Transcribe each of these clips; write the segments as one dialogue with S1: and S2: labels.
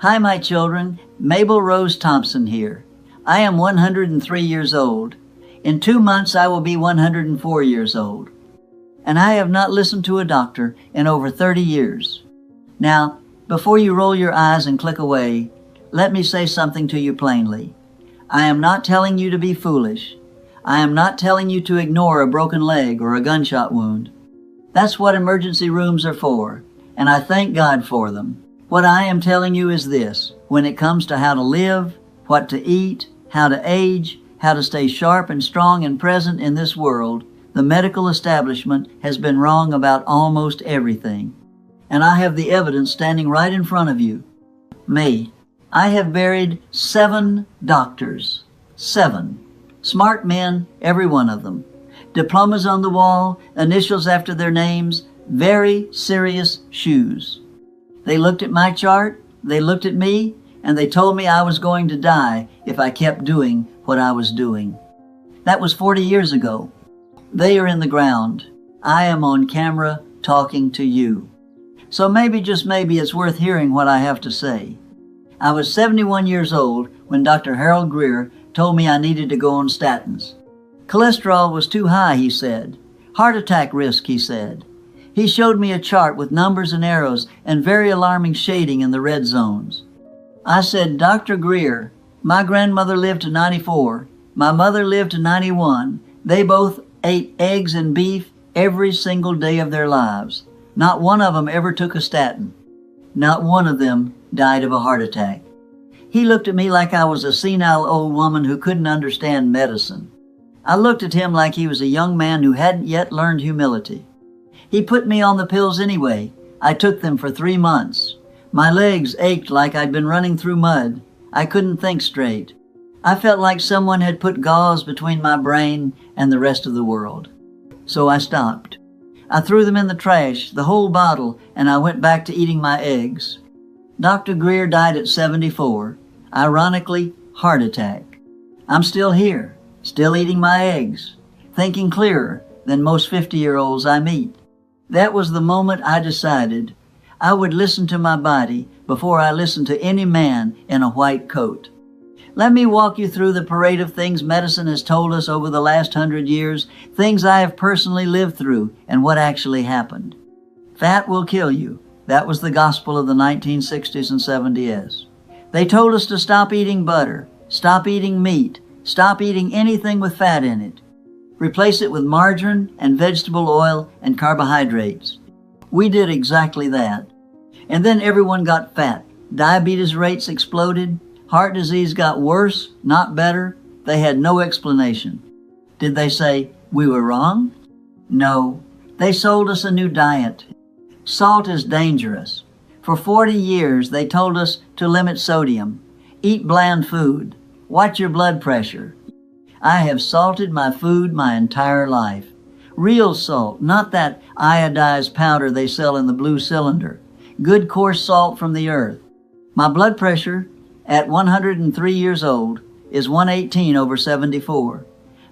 S1: Hi, my children. Mabel Rose Thompson here. I am 103 years old. In 2 months, I will be 104 years old. And I have not listened to a doctor in over 30 years. Now, before you roll your eyes and click away, let me say something to you plainly. I am not telling you to be foolish. I am not telling you to ignore a broken leg or a gunshot wound. That's what emergency rooms are for, and I thank God for them. What I am telling you is this: when it comes to how to live, what to eat, how to age, how to stay sharp and strong and present in this world, the medical establishment has been wrong about almost everything. And I have the evidence standing right in front of you. Me. I have buried 7 doctors. 7. Smart men, every one of them. Diplomas on the wall, initials after their names, very serious shoes. They looked at my chart, they looked at me, and they told me I was going to die if I kept doing what I was doing. That was 40 years ago. They are in the ground. I am on camera talking to you. So maybe, just maybe, it's worth hearing what I have to say. I was 71 years old when Dr. Harold Greer told me I needed to go on statins. Cholesterol was too high, he said. Heart attack risk, he said. He showed me a chart with numbers and arrows and very alarming shading in the red zones. I said, Dr. Greer, my grandmother lived to 94. My mother lived to 91. They both ate eggs and beef every single day of their lives. Not one of them ever took a statin. Not one of them died of a heart attack. He looked at me like I was a senile old woman who couldn't understand medicine. I looked at him like he was a young man who hadn't yet learned humility. He put me on the pills anyway. I took them for 3 months. My legs ached like I'd been running through mud. I couldn't think straight. I felt like someone had put gauze between my brain and the rest of the world. So I stopped. I threw them in the trash, the whole bottle, and I went back to eating my eggs. Dr. Greer died at 74. Ironically, heart attack. I'm still here. Still eating my eggs, thinking clearer than most 50-year-olds I meet. That was the moment I decided I would listen to my body before I listened to any man in a white coat. Let me walk you through the parade of things medicine has told us over the last 100 years, things I have personally lived through, and what actually happened. Fat will kill you. That was the gospel of the 1960s and 70s. They told us to stop eating butter, stop eating meat, stop eating anything with fat in it. Replace it with margarine and vegetable oil and carbohydrates. We did exactly that. And then everyone got fat. Diabetes rates exploded. Heart disease got worse, not better. They had no explanation. Did they say we were wrong? No. They sold us a new diet. Salt is dangerous. For 40 years, they told us to limit sodium, eat bland food, watch your blood pressure. I have salted my food my entire life. Real salt, not that iodized powder they sell in the blue cylinder. Good coarse salt from the earth. My blood pressure at 103 years old is 118/74.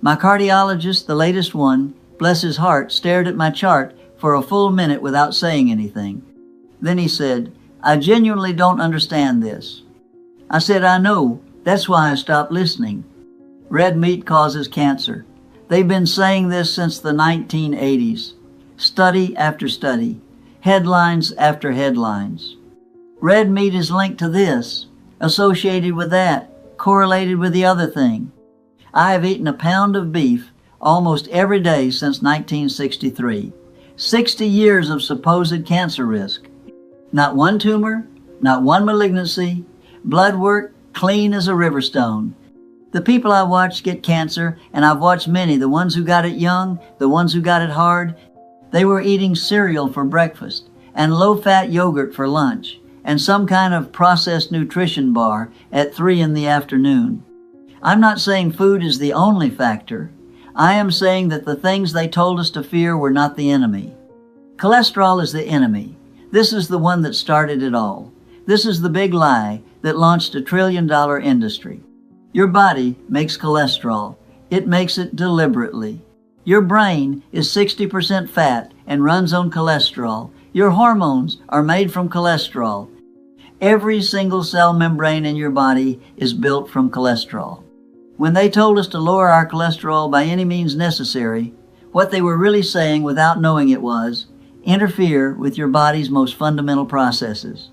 S1: My cardiologist, the latest one, bless his heart, stared at my chart for a full minute without saying anything. Then he said, I genuinely don't understand this. I said, I know. That's why I stopped listening. Red meat causes cancer. They've been saying this since the 1980s. Study after study. Headlines after headlines. Red meat is linked to this, associated with that, correlated with the other thing. I have eaten a pound of beef almost every day since 1963. 60 years of supposed cancer risk. Not one tumor, not one malignancy, blood work clean as a river stone. The people I watched get cancer, and I've watched many, the ones who got it young, the ones who got it hard. They were eating cereal for breakfast and low-fat yogurt for lunch and some kind of processed nutrition bar at 3 in the afternoon. I'm not saying food is the only factor. I am saying that the things they told us to fear were not the enemy. Cholesterol is the enemy. This is the one that started it all. This is the big lie that launched a $1 trillion industry. Your body makes cholesterol. It makes it deliberately. Your brain is 60% fat and runs on cholesterol. Your hormones are made from cholesterol. Every single cell membrane in your body is built from cholesterol. When they told us to lower our cholesterol by any means necessary, what they were really saying without knowing it was, interfere with your body's most fundamental processes.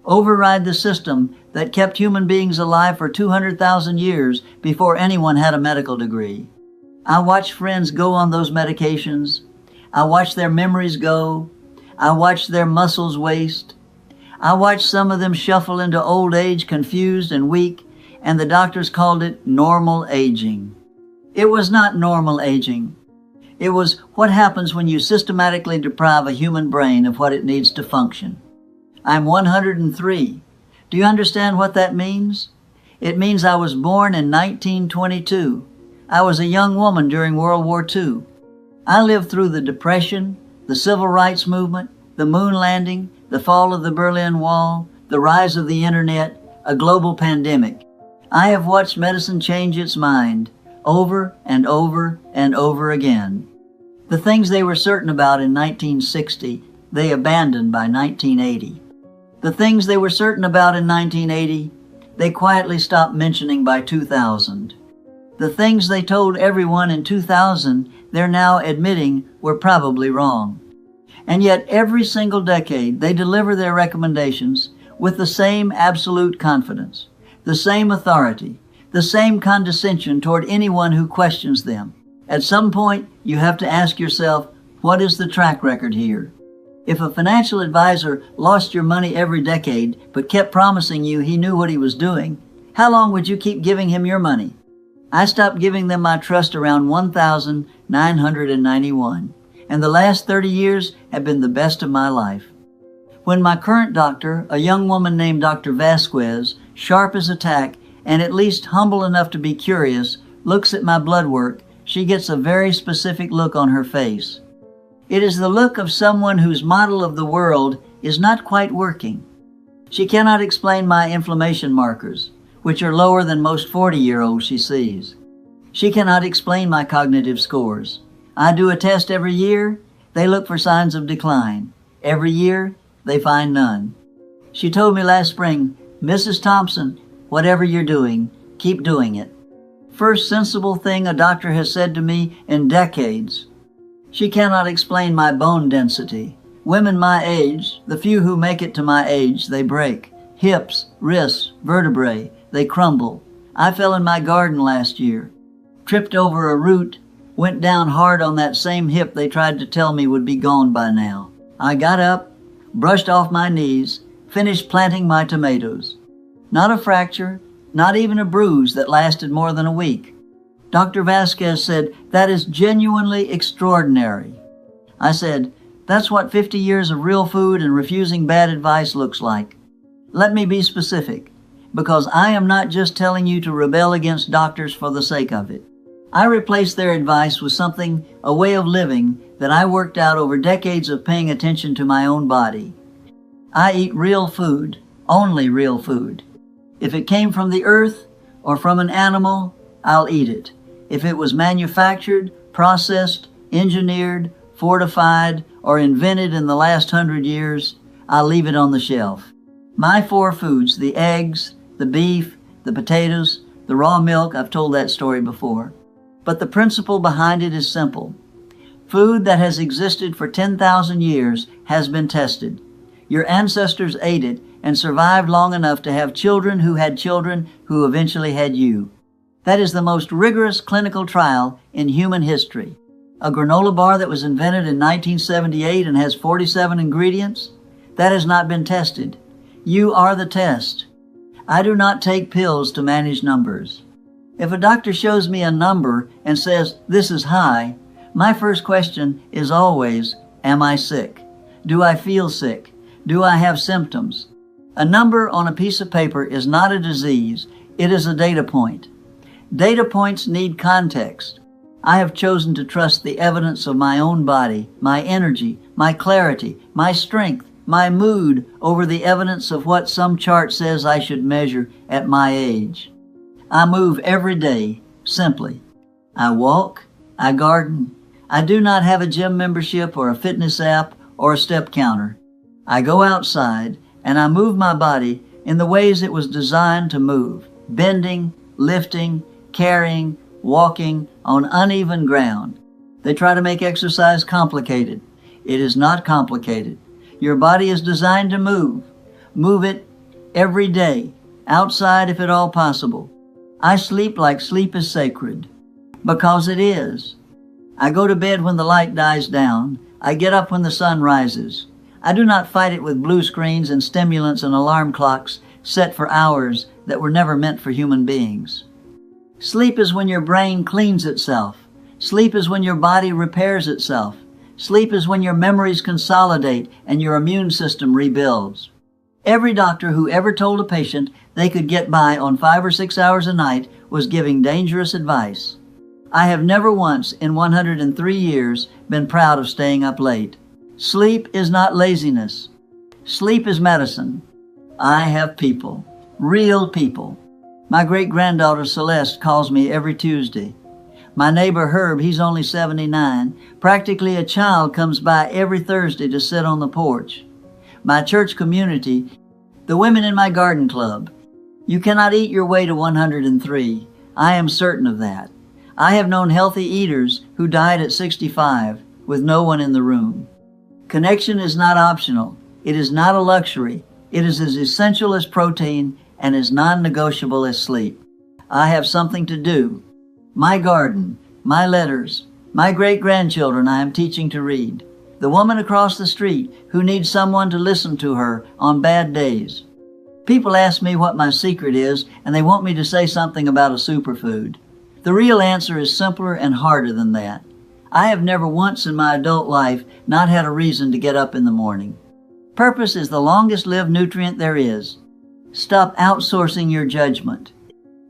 S1: Override the system that kept human beings alive for 200,000 years before anyone had a medical degree. I watched friends go on those medications. I watched their memories go. I watched their muscles waste. I watched some of them shuffle into old age confused and weak, and the doctors called it normal aging. It was not normal aging. It was what happens when you systematically deprive a human brain of what it needs to function. I'm 103. Do you understand what that means? It means I was born in 1922. I was a young woman during World War II. I lived through the Depression, the Civil Rights Movement, the moon landing, the fall of the Berlin Wall, the rise of the Internet, a global pandemic. I have watched medicine change its mind over and over and over again. The things they were certain about in 1960, they abandoned by 1980. The things they were certain about in 1980, they quietly stopped mentioning by 2000. The things they told everyone in 2000, they're now admitting were probably wrong. And yet every single decade, they deliver their recommendations with the same absolute confidence, the same authority, the same condescension toward anyone who questions them. At some point, you have to ask yourself, what is the track record here? If a financial advisor lost your money every decade but kept promising you he knew what he was doing, how long would you keep giving him your money? I stopped giving them my trust around 1,991, and the last 30 years have been the best of my life. When my current doctor, a young woman named Dr. Vasquez, sharp as a tack and at least humble enough to be curious, looks at my blood work, she gets a very specific look on her face. It is the look of someone whose model of the world is not quite working. She cannot explain my inflammation markers, which are lower than most 40-year-olds she sees. She cannot explain my cognitive scores. I do a test every year. They look for signs of decline. Every year, they find none. She told me last spring, Mrs. Thompson, whatever you're doing, keep doing it. First sensible thing a doctor has said to me in decades. She cannot explain my bone density. Women my age, the few who make it to my age, they break. Hips, wrists, vertebrae, they crumble. I fell in my garden last year, tripped over a root, went down hard on that same hip they tried to tell me would be gone by now. I got up, brushed off my knees, finished planting my tomatoes. Not a fracture, not even a bruise that lasted more than a week. Dr. Vasquez said, that is genuinely extraordinary. I said, that's what 50 years of real food and refusing bad advice looks like. Let me be specific, because I am not just telling you to rebel against doctors for the sake of it. I replaced their advice with something, a way of living, that I worked out over decades of paying attention to my own body. I eat real food, only real food. If it came from the earth or from an animal, I'll eat it. If it was manufactured, processed, engineered, fortified, or invented in the last 100 years, I'll leave it on the shelf. My 4 foods, the eggs, the beef, the potatoes, the raw milk, I've told that story before. But the principle behind it is simple. Food that has existed for 10,000 years has been tested. Your ancestors ate it and survived long enough to have children who eventually had you. That is the most rigorous clinical trial in human history. A granola bar that was invented in 1978 and has 47 ingredients, that has not been tested. You are the test. I do not take pills to manage numbers. If a doctor shows me a number and says, this is high, my first question is always, am I sick? Do I feel sick? Do I have symptoms? A number on a piece of paper is not a disease. It is a data point. Data points need context. I have chosen to trust the evidence of my own body, my energy, my clarity, my strength, my mood over the evidence of what some chart says I should measure at my age. I move every day, simply. I walk, I garden. I do not have a gym membership or a fitness app or a step counter. I go outside and I move my body in the ways it was designed to move, bending, lifting, carrying, walking on uneven ground. They try to make exercise complicated. It is not complicated. Your body is designed to move. Move it every day, outside if at all possible. I sleep like sleep is sacred, because it is. I go to bed when the light dies down. I get up when the sun rises. I do not fight it with blue screens and stimulants and alarm clocks set for hours that were never meant for human beings. Sleep is when your brain cleans itself. Sleep is when your body repairs itself. Sleep is when your memories consolidate and your immune system rebuilds. Every doctor who ever told a patient they could get by on 5 or 6 hours a night was giving dangerous advice. I have never once in 103 years been proud of staying up late. Sleep is not laziness. Sleep is medicine. I have people, real people. My great-granddaughter Celeste calls me every Tuesday. My neighbor Herb, he's only 79. Practically a child comes by every Thursday to sit on the porch. My church community, the women in my garden club. You cannot eat your way to 103. I am certain of that. I have known healthy eaters who died at 65 with no one in the room. Connection is not optional. It is not a luxury. It is as essential as protein and as non-negotiable as sleep. I have something to do. My garden, my letters, my great-grandchildren I am teaching to read. The woman across the street who needs someone to listen to her on bad days. People ask me what my secret is, and they want me to say something about a superfood. The real answer is simpler and harder than that. I have never once in my adult life not had a reason to get up in the morning. Purpose is the longest-lived nutrient there is. Stop outsourcing your judgment.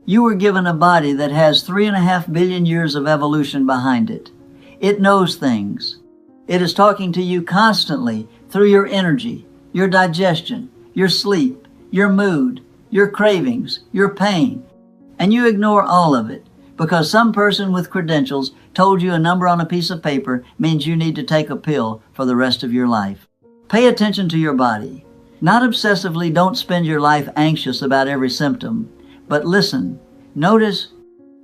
S1: You were given a body that has 3.5 billion years of evolution behind it. It knows things. It is talking to you constantly through your energy, your digestion, your sleep, your mood, your cravings, your pain. And you ignore all of it because some person with credentials told you a number on a piece of paper means you need to take a pill for the rest of your life. Pay attention to your body. Not obsessively, don't spend your life anxious about every symptom, but listen, notice,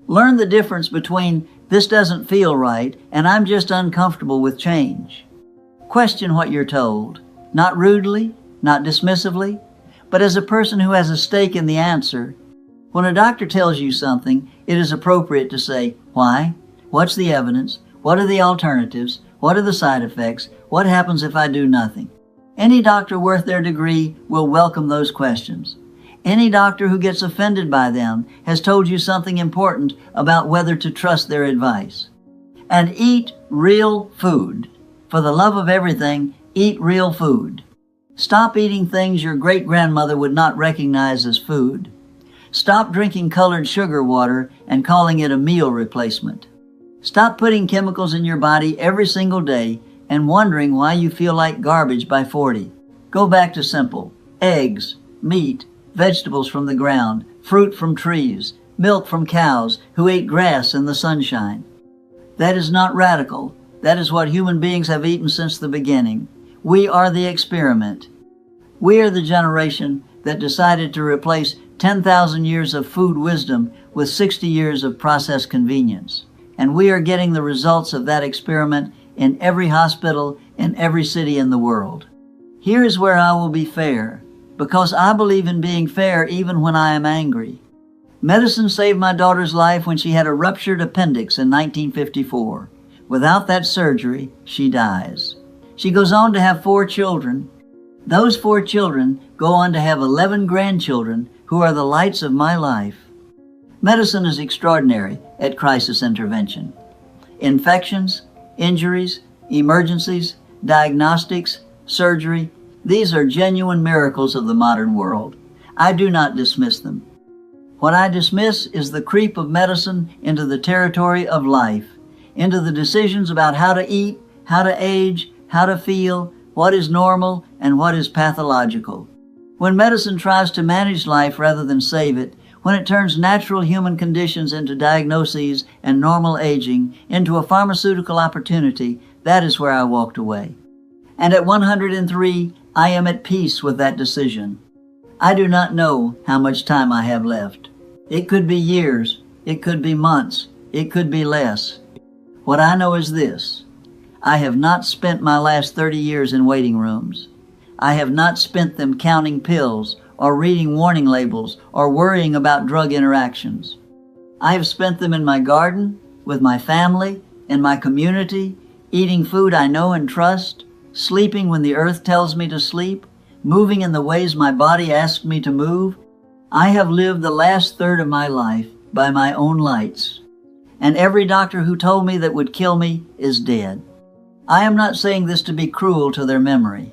S1: learn the difference between this doesn't feel right and I'm just uncomfortable with change. Question what you're told, not rudely, not dismissively, but as a person who has a stake in the answer. When a doctor tells you something, it is appropriate to say, why? What's the evidence? What are the alternatives? What are the side effects? What happens if I do nothing? Any doctor worth their degree will welcome those questions. Any doctor who gets offended by them has told you something important about whether to trust their advice. And eat real food. For the love of everything, eat real food. Stop eating things your great-grandmother would not recognize as food. Stop drinking colored sugar water and calling it a meal replacement. Stop putting chemicals in your body every single day and wondering why you feel like garbage by 40. Go back to simple. Eggs, meat, vegetables from the ground, fruit from trees, milk from cows who ate grass in the sunshine. That is not radical. That is what human beings have eaten since the beginning. We are the experiment. We are the generation that decided to replace 10,000 years of food wisdom with 60 years of processed convenience. And we are getting the results of that experiment in every hospital, in every city in the world. Here is where I will be fair, because I believe in being fair even when I am angry. Medicine saved my daughter's life when she had a ruptured appendix in 1954. Without that surgery, she dies. She goes on to have 4 children. Those 4 children go on to have 11 grandchildren who are the lights of my life. Medicine is extraordinary at crisis intervention. Infections, injuries, emergencies, diagnostics, surgery, these are genuine miracles of the modern world. I do not dismiss them. What I dismiss is the creep of medicine into the territory of life, into the decisions about how to eat, how to age, how to feel, what is normal, and what is pathological. When medicine tries to manage life rather than save it, when it turns natural human conditions into diagnoses and normal aging into a pharmaceutical opportunity, that is where I walked away. And at 103, I am at peace with that decision. I do not know how much time I have left. It could be years, it could be months, it could be less. What I know is this: I have not spent my last 30 years in waiting rooms. I have not spent them counting pills or reading warning labels or worrying about drug interactions. I have spent them in my garden, with my family, in my community, eating food I know and trust, sleeping when the earth tells me to sleep, moving in the ways my body asks me to move. I have lived the last third of my life by my own lights. And every doctor who told me that would kill me is dead. I am not saying this to be cruel to their memory.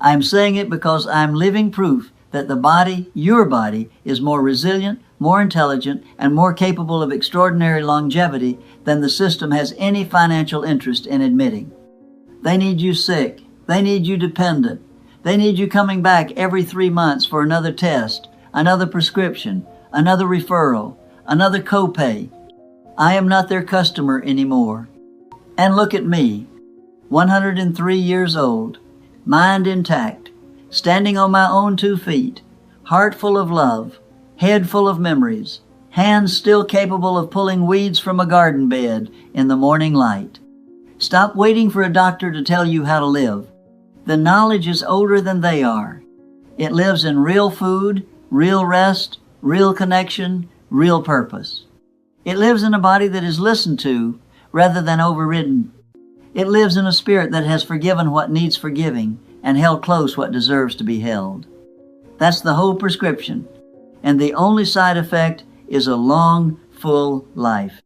S1: I am saying it because I am living proof that the body, your body, is more resilient, more intelligent, and more capable of extraordinary longevity than the system has any financial interest in admitting. They need you sick. They need you dependent. They need you coming back every 3 months for another test, another prescription, another referral, another copay. I am not their customer anymore. And look at me, 103 years old, mind intact, standing on my own 2 feet, heart full of love, head full of memories, hands still capable of pulling weeds from a garden bed in the morning light. Stop waiting for a doctor to tell you how to live. The knowledge is older than they are. It lives in real food, real rest, real connection, real purpose. It lives in a body that is listened to rather than overridden. It lives in a spirit that has forgiven what needs forgiving and held close what deserves to be held. That's the whole prescription. And the only side effect is a long, full life.